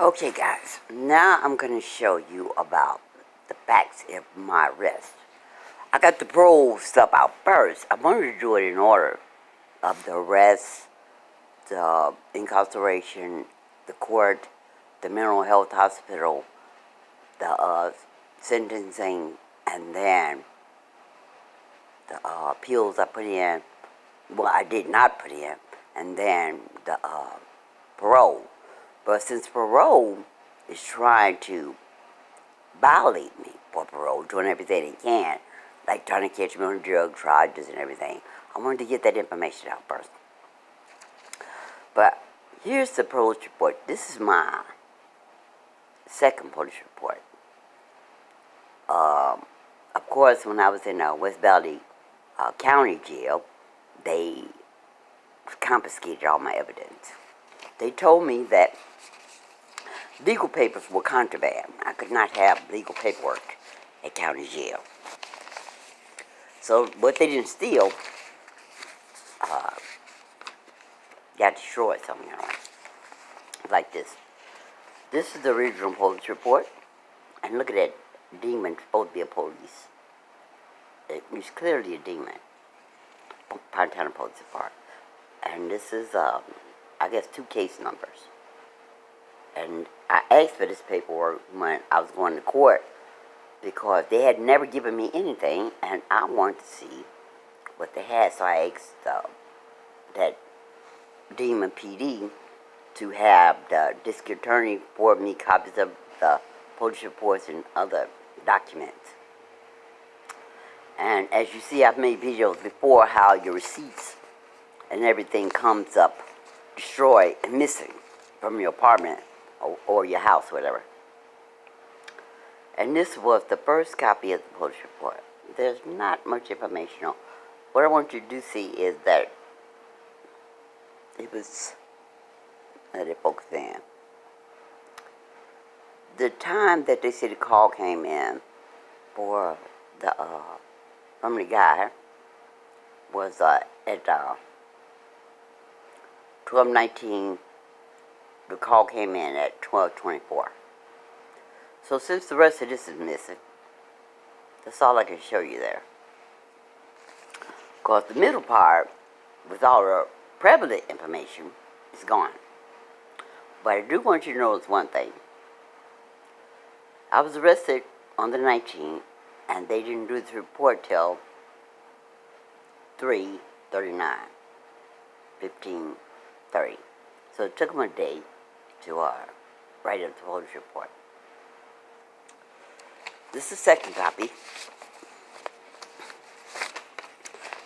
Okay, guys, now I'm going to show you about the facts of my arrest. I got the parole stuff out first. I wanted to do it in order of the arrest, the incarceration, the court, the mental health hospital, the sentencing, and then the appeals I put in. Well, I did not put in, and then the parole. But since parole is trying to violate me for parole, doing everything they can, like trying to catch me on drug charges and everything, I wanted to get that information out first. But here's the police report. This is my second police report. Of course, when I was in West Valley County Jail, they confiscated all my evidence. They told me that legal papers were contraband. I could not have legal paperwork at county jail. So what they didn't steal got destroyed somehow. Like this. This is the original police report. And look at that demon supposed to be a police. It's clearly a demon. Fontana Police Department. And this is, I guess, 2 case numbers. And I asked for this paperwork when I was going to court because they had never given me anything, and I wanted to see what they had. So I asked that Demon PD to have the district attorney forward me copies of the police reports and other documents. And as you see, I've made videos before how your receipts and everything comes up destroyed and missing from your apartment or your house, whatever. And this was the first copy of the police report. There's not much information on. What I want you to see is that it was, let it focus in. The time that they said the call came in for the from the guy was at 12:19. The call came in at 12:24. So since the rest of this is missing, that's all I can show you there. Because the middle part, with all the prevalent information, is gone. But I do want you to notice one thing. I was arrested on the 19th, and they didn't do the report till 3:39, 15:30. So it took them a day to write up the police report. This is the second copy.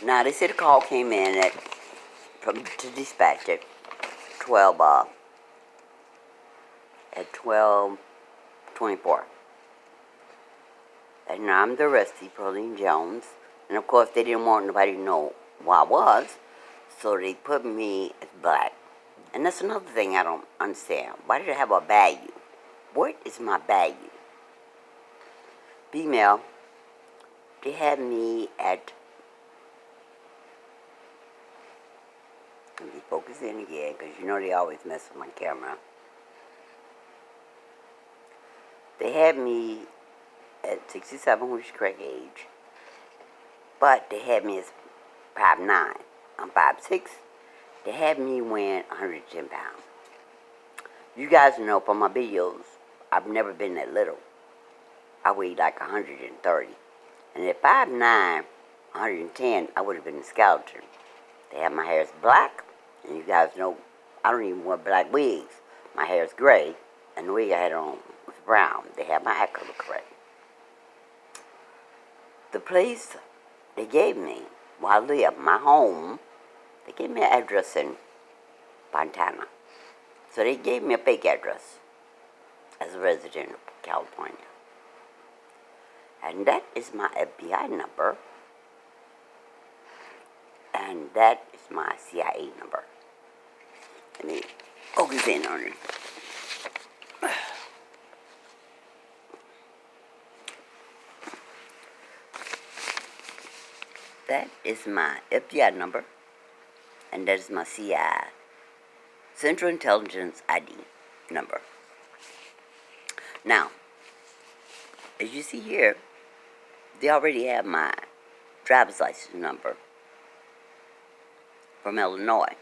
Now they said the call came in to dispatch at 12:24. And now I'm the arrestee, Pearline Jones. And of course they didn't want nobody to know who I was, so they put me as black. And that's another thing I don't understand. Why did I have a value? What is my value? Female, they had me at, let me focus in again, because you know they always mess with my camera. They had me at 67, which is the correct age. But they had me as 5'9". I'm 5'6". They had me weighing 110 pounds. You guys know from my videos, I've never been that little. I weighed like 130. And at 5'9", 110, I would have been a skeleton. They had my hair is black, and you guys know I don't even wear black wigs. My hair is gray, and the wig I had on was brown. They had my eye color correct. The place they gave me, where I live, my home, they gave me an address in Fontana. So they gave me a fake address as a resident of California. And that is my FBI number. And that is my CIA number. Let me focus in on it. That is my FBI number. And that is my CIA, Central Intelligence ID number. Now, as you see here, they already have my driver's license number from Illinois.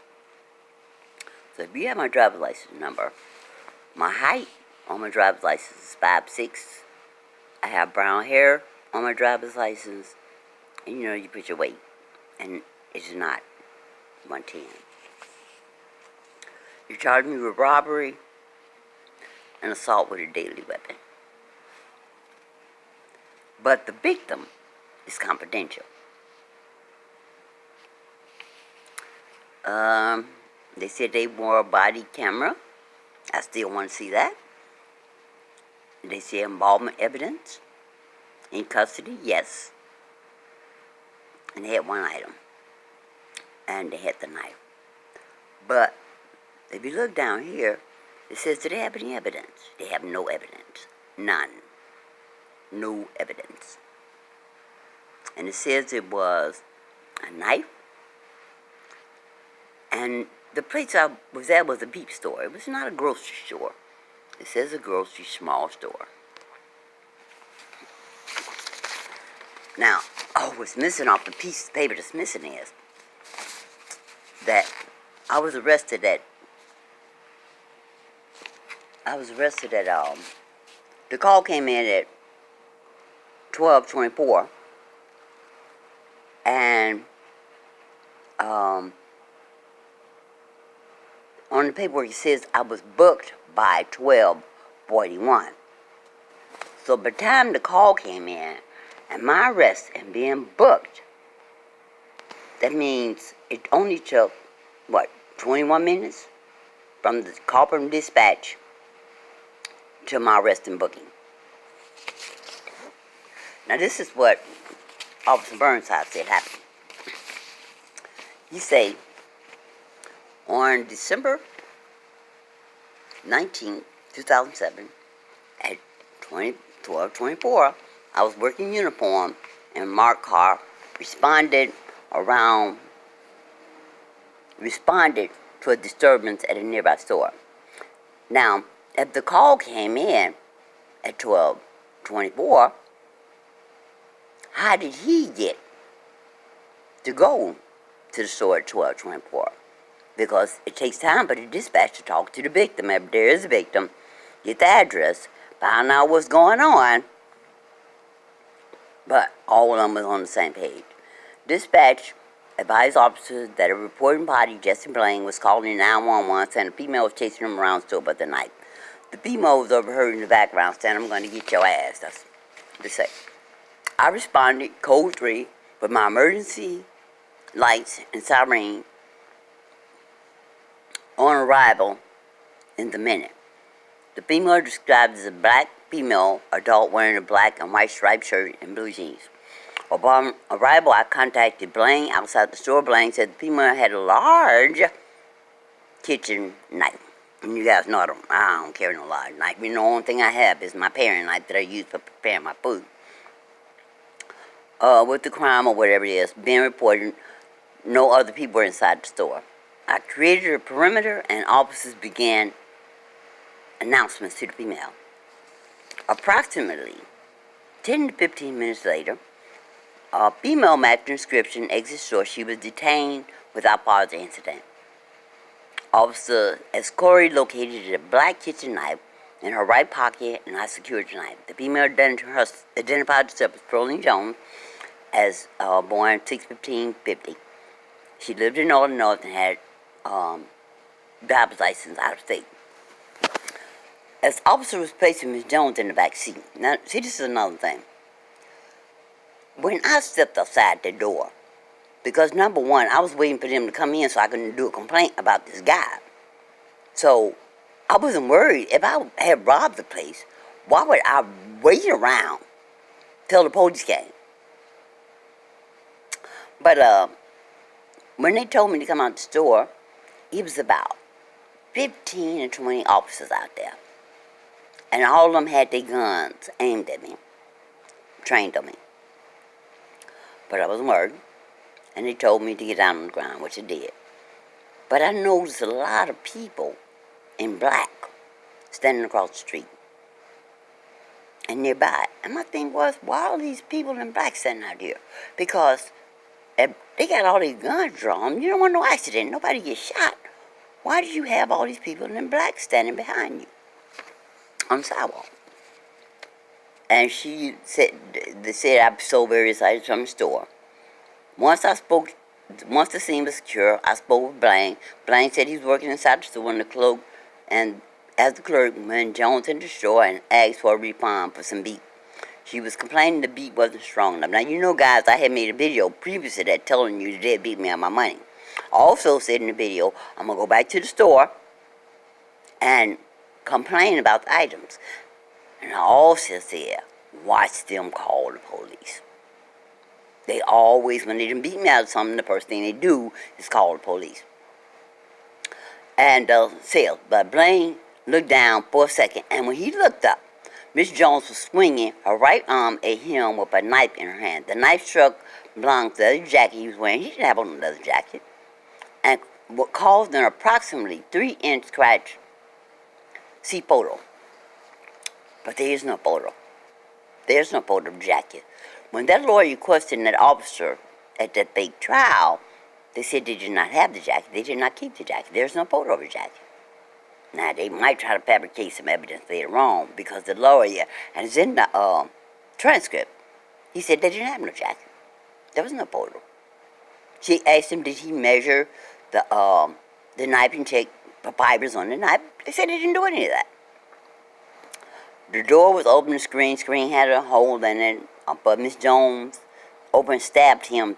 So if you have my driver's license number, my height on my driver's license is 5'6". I have brown hair on my driver's license, and you put your weight, and it's not 110. You charge me with robbery and assault with a deadly weapon. But the victim is confidential. They said they wore a body camera. I still want to see that. They say involvement evidence. In custody, yes. And they had one item. And they had the knife. But if you look down here, it says, do they have any evidence? They have no evidence. None. No evidence. And it says it was a knife. And the place I was at was a beef store. It was not a grocery store. It says a grocery small store. Now, what's missing off the piece of paper that's missing is that I was arrested at the call came in at 12:24, and on the paperwork it says I was booked by 12:41. So by the time the call came in and my arrest and being booked, that means it only took 21 minutes from the call from dispatch to my arrest and booking. Now this is what Officer Burnside said happened. He said, on December 19, 2007, at 12:24, I was working uniform, and Mark Carr responded to a disturbance at a nearby store. Now, if the call came in at 12:24, how did he get to go to the store at 12:24? Because it takes time for the dispatch to talk to the victim. If there is a victim, get the address, find out what's going on. But all of them was on the same page. Dispatch advised officers that a reporting party, Jesse Blaine, was calling 911 saying a female was chasing him around the store with a knife. The female was overheard in the background saying, "I'm going to get your ass." That's what they say. I responded, code 3, with my emergency lights and siren on arrival in the minute. The female described as a black female adult wearing a black and white striped shirt and blue jeans. Upon arrival, I contacted Blaine outside the store. Blaine said the female had a large kitchen knife. And you guys know I don't carry no large knife. The only thing I have is my paring knife that I use for preparing my food. With the crime or whatever it is being reported, no other people were inside the store. I created a perimeter and officers began announcements to the female. Approximately 10 to 15 minutes later, a female matched the description exit store. She was detained without further incident. Officer Escori located a black kitchen knife in her right pocket, and I secured the knife. The female identified herself as Pearline Jones, as born 6/15/50. She lived in Illinois and had driver's license out of state. As officer was placing Ms. Jones in the back seat. Now, see, this is another thing. When I stepped outside the door, because number one, I was waiting for them to come in so I could do a complaint about this guy. So I wasn't worried. If I had robbed the place, why would I wait around till the police came? But when they told me to come out the store, it was about 15 or 20 officers out there. And all of them had their guns aimed at me, trained on me. But I wasn't worried. And they told me to get down on the ground, which I did. But I noticed a lot of people in black standing across the street. and nearby. And my thing was, why are these people in black standing out here? Because if they got all these guns drawn. You don't want no accident. Nobody gets shot. Why did you have all these people in black standing behind you on the sidewalk? And she said, they said I sold various items from the store. Once the scene was secure, I spoke with Blaine. Blaine said he was working inside the store in the cloak, and as the clerk, when Jones entered the store and asked for a refund for some beef. She was complaining the beat wasn't strong enough. Now, you know, guys, I had made a video previous to that telling you they beat me on my money. I also said in the video, I'm going to go back to the store and complain about the items. And I also said, watch them call the police. They always, when they done beat me out of something, the first thing they do is call the police. And said, but Blaine looked down for a second, and when he looked up, Miss Jones was swinging her right arm at him with a knife in her hand. The knife struck Blanc's leather jacket he was wearing. He didn't have on a leather jacket. And what caused an approximately 3-inch scratch. See photo. But there is no photo. There's no photo of the jacket. When that lawyer questioned that officer at that fake trial, they said they did not have the jacket. They did not keep the jacket. There's no photo of the jacket. Now, they might try to fabricate some evidence later on because the lawyer, and it's in the transcript, he said they didn't have no jacket. There was no photo. She asked him, did he measure the knife and check for fibers on the knife? They said they didn't do any of that. The door was open, the screen had a hole in it, but Miss Jones opened and stabbed him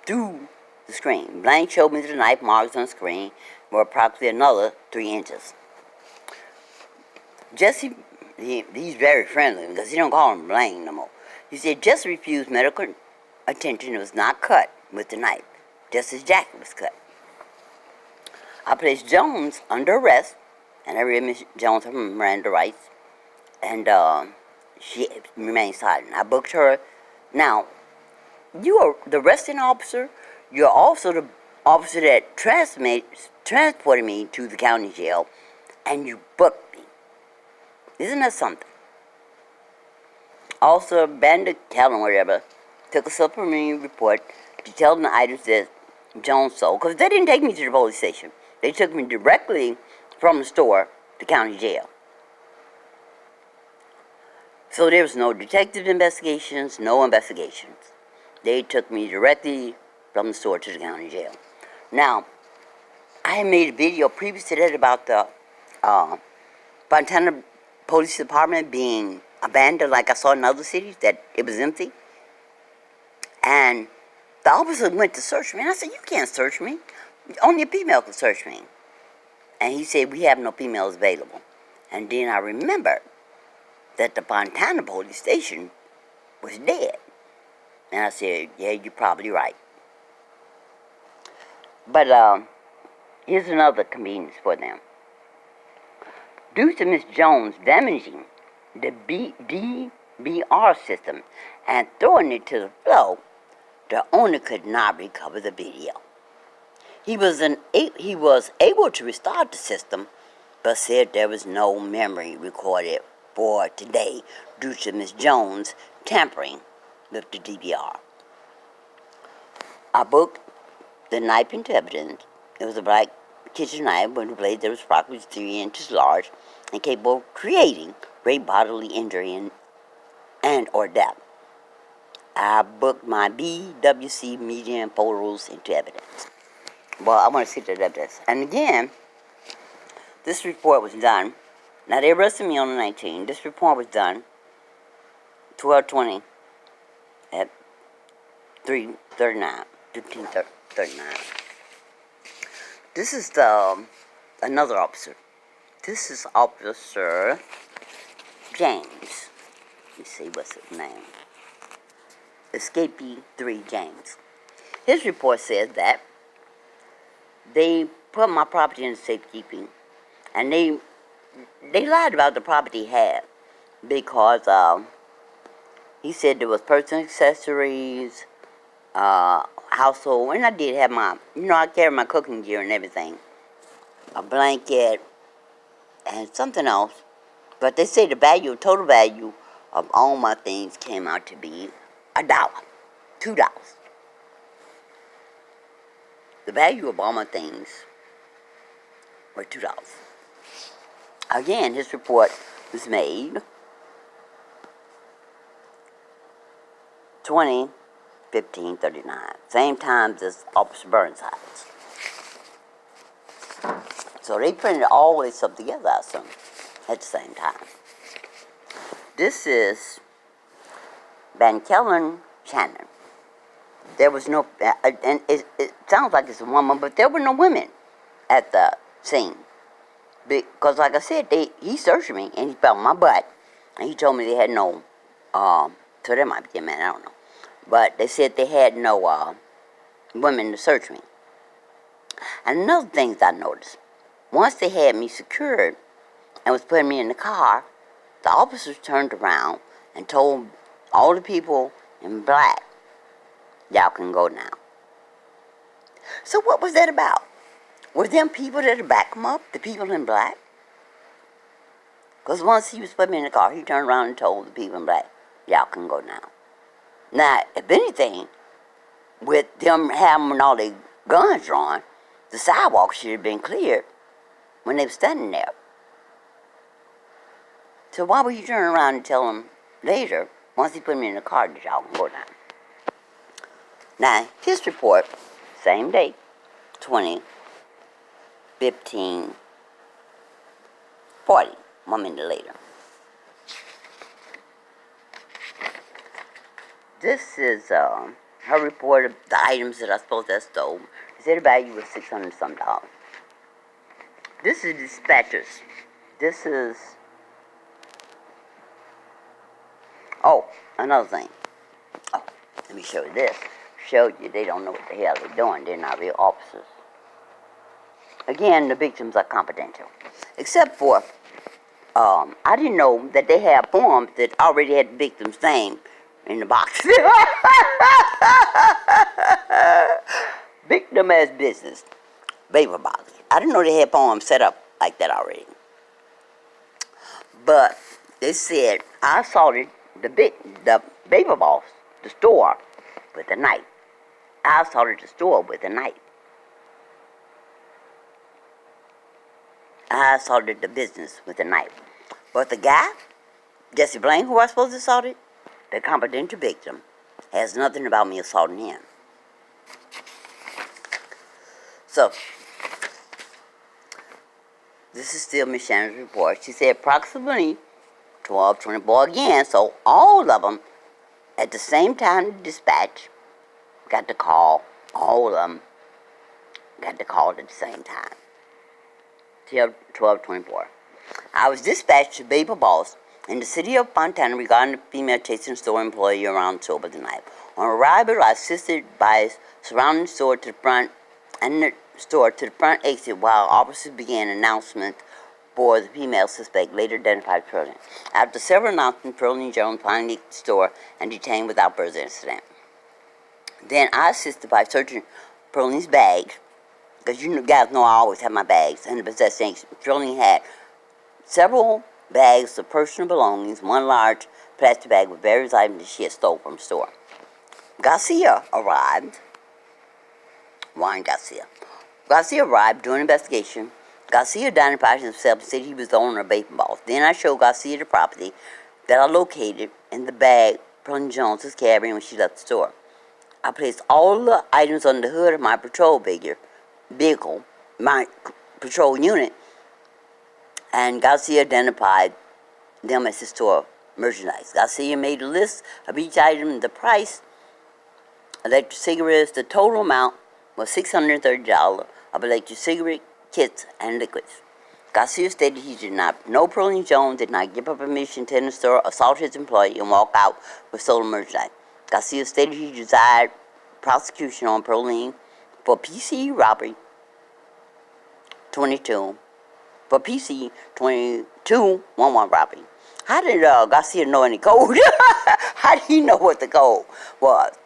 through the screen. Blank showed me the knife marks on the screen were approximately another 3 inches. Jesse, he's very friendly because he don't call him Blaine no more. He said Jesse refused medical attention and was not cut with the knife. Just his jacket was cut. I placed Jones under arrest, and I read Miss Jones her Miranda rights, and she remained silent. I booked her. Now, you are the arresting officer. You're also the officer that transported me to the county jail, and you booked me. Isn't that something? Also, Bandit Callan, whatever, took a supplementary report to tell them the items that Jones sold, because they didn't take me to the police station. They took me directly from the store to county jail. So there was no detective investigations, no investigations. They took me directly from the store to the county jail. Now, I had made a video previous to that about the Fontana Police Department being abandoned like I saw in other cities, that it was empty. And the officer went to search me, and I said, you can't search me. Only a female can search me. And he said, we have no females available. And then I remembered that the Fontana police station was dead. And I said, yeah, you're probably right. But here's another convenience for them. Due to Miss Jones damaging the DVR system and throwing it to the floor, the owner could not recover the video. He was able to restart the system, but said there was no memory recorded for today due to Miss Jones tampering with the DVR. I booked the knife into evidence. It was a black kitchen knife with a blade that was approximately 3 inches large and capable of creating great bodily injury and or death. I booked my BWC media and photos into evidence. Well, I want to see the evidence. And again, this report was done. Now, they arrested me on the 19th. This report was done 12/20 at 3:39, 15:39. This is another officer. This is Officer James. Let me see what's his name. Escapee 3 James. His report says that they put my property in safekeeping, and they lied about the property he had because he said there was personal accessories, household, and I did have I carry my cooking gear and everything, a blanket, and something else. But they say the total value of all my things came out to be $1, $2. The value of all my things were $2. Again, his report was made 20/15/39, same time as Officer Burnside's. So they printed all this stuff together, I assume, at the same time. This is Van Kellen Shannon. There was no, and it sounds like it's a woman, but there were no women at the scene. Because, like I said, he searched me and he felt my butt, and he told me they had no, so there might be a man, I don't know. But they said they had no women to search me. And another thing I noticed, once they had me secured and was putting me in the car, the officers turned around and told all the people in black, y'all can go now. So what was that about? Were them people that back him up, the people in black? Because once he was putting me in the car, he turned around and told the people in black, y'all can go now. Now, if anything, with them having all their guns drawn, the sidewalk should have been cleared when they were standing there. So why would you turn around and tell them later, once he put me in the car, that y'all can go now? Now, his report, same date, 20/15/40, 1 minute later. This is her report of the items that I supposed to have stolen. They said the value was $600 some. This is dispatchers. This is, oh, another thing. Oh, let me show you this. Show you they don't know what the hell they're doing. They're not real officers. Again, the victims are confidential. Except for, I didn't know that they had forms that already had the victim's name in the box. Victim as business. Paper box. I didn't know they had forms set up like that already. But they said I assaulted the paper boss, the store, with a knife. I assaulted the store with a knife. I assaulted the business with a knife. But the guy, Jesse Blaine, who I supposed to assault it, the confidential victim, has nothing about me assaulting him. So, this is still Miss Shannon's report. She said approximately 12:24 again, so all of them at the same time the dispatch got the call. All of them got the call at the same time. 12:24. I was dispatched to Baby Boss in the city of Fontana regarding a female chasing store employee around the store with a knife. On arrival, I assisted by surrounding the store to the front and the store to the front exit while officers began announcement for the female suspect, later identified Pearline. After several announcements, Pearline Jones finally left the store and detained without further incident. Then I assisted by searching Pearline's bag, because you guys know I always have my bags, and the possession. Pearline had several bags of personal belongings, one large plastic bag with various items that she had stolen from the store. Garcia arrived. Juan Garcia. Garcia arrived during the investigation. Garcia identified himself and said he was the owner of Baby Boss. Then I showed Garcia the property that I located in the bag Pearline Jones was carrying when she left the store. I placed all the items on the hood of my patrol vehicle, my patrol unit, and Garcia identified them as his store merchandise. Garcia made a list of each item, the price, electric cigarettes. The total amount was $630 of electric cigarette kits and liquids. Garcia stated he did not know Pearline Jones did not give her permission to enter the store, assault his employee, and walk out with stolen merchandise. Garcia stated he desired prosecution on Pearline for PC robbery 22, for PC 2211 robbery. How did Garcia know any code? How did he know what the code was?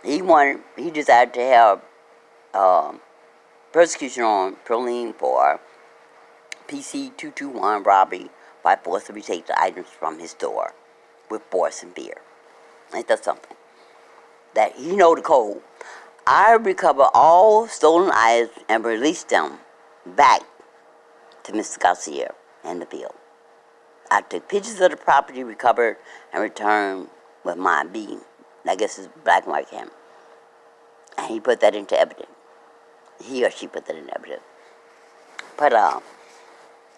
He desired to have persecution on Pearline for PC 221 robbery by force to retake the items from his store. with force and fear. Ain't that something? That he know the code. I recover all stolen items and release them back to Mr. Garcia and the field. I took pictures of the property recovered and returned with my being. I guess it's black and white camera. And he put that into evidence. He or she put that in evidence. But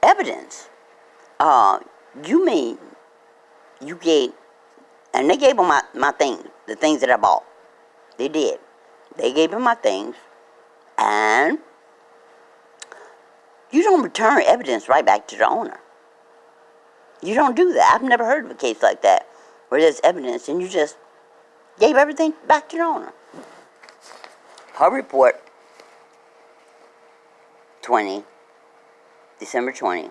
evidence, you mean you gave, and they gave him my things, the things that I bought. They did. They gave him my things, and you don't return evidence right back to the owner. You don't do that. I've never heard of a case like that where there's evidence and you just gave everything back to the owner. Her report, December 20,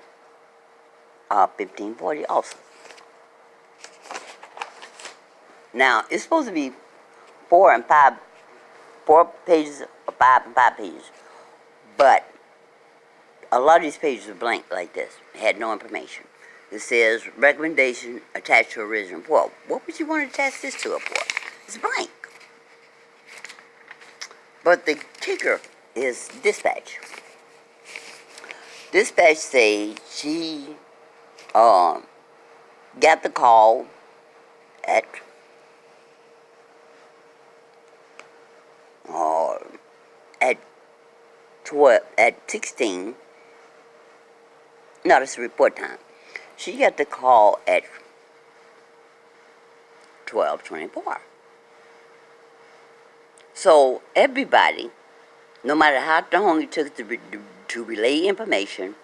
1540 also. Now, it's supposed to be 4 pages, or 5 and 5 pages, but a lot of these pages are blank like this. It had no information. It says, recommendation attached to original report. What would you want to attach this to a report? It's blank. But the kicker is dispatch. Dispatch say she got the call at 16. No, that's the report time. She got the call at 12:24. So everybody, no matter how long it took to relay information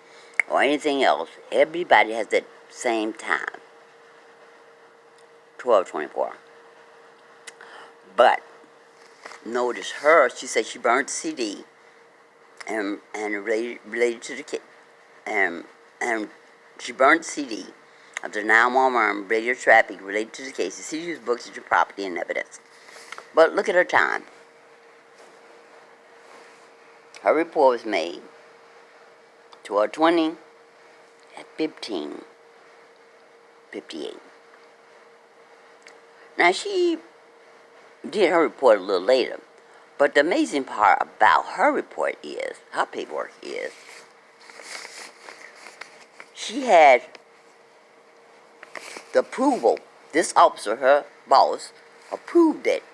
or anything else, everybody has that same time, 12:24. But notice her. She said she burned the CD and related to the kid, and she burned the CD of the 911 radio traffic related to the case. The CD was booked as your property and evidence. But look at her time. Her report was made 12:20 at 15:58. Now she did her report a little later, but the amazing part about her report is, her paperwork is, she had the approval. This officer, her boss, approved it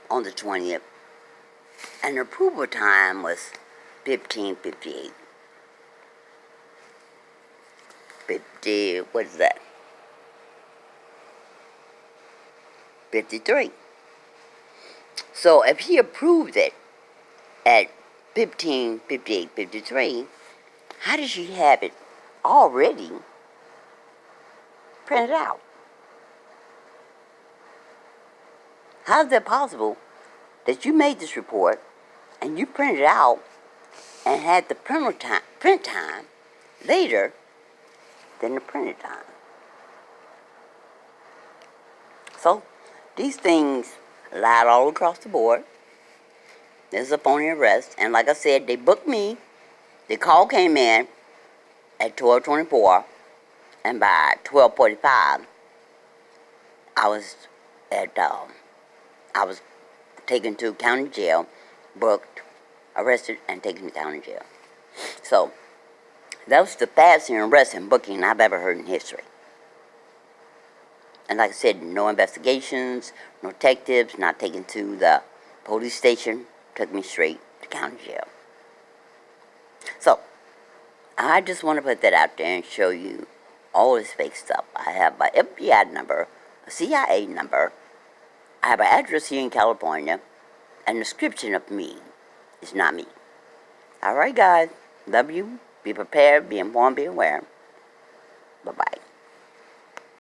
on the 20th, and the approval time was 15:58. What is that? 53. So if he approved it at 15:58, 53, how did she have it already printed out? How is that possible that you made this report and you printed it out and had the print time later than the printed time? So these things lied all across the board. There's a phony arrest, and like I said, they booked me. The call came in at 12:24, and by 12:45, I was taken to county jail, booked, arrested, and taken to county jail. So that was the fastest arrest and booking I've ever heard in history. And like I said, no investigations, no detectives, not taken to the police station, took me straight to county jail. So, I just want to put that out there and show you all this fake stuff. I have my FBI number, a CIA number, I have an address here in California, and a description of me is not me. Alright guys, love you, be prepared, be informed, be aware. Bye-bye.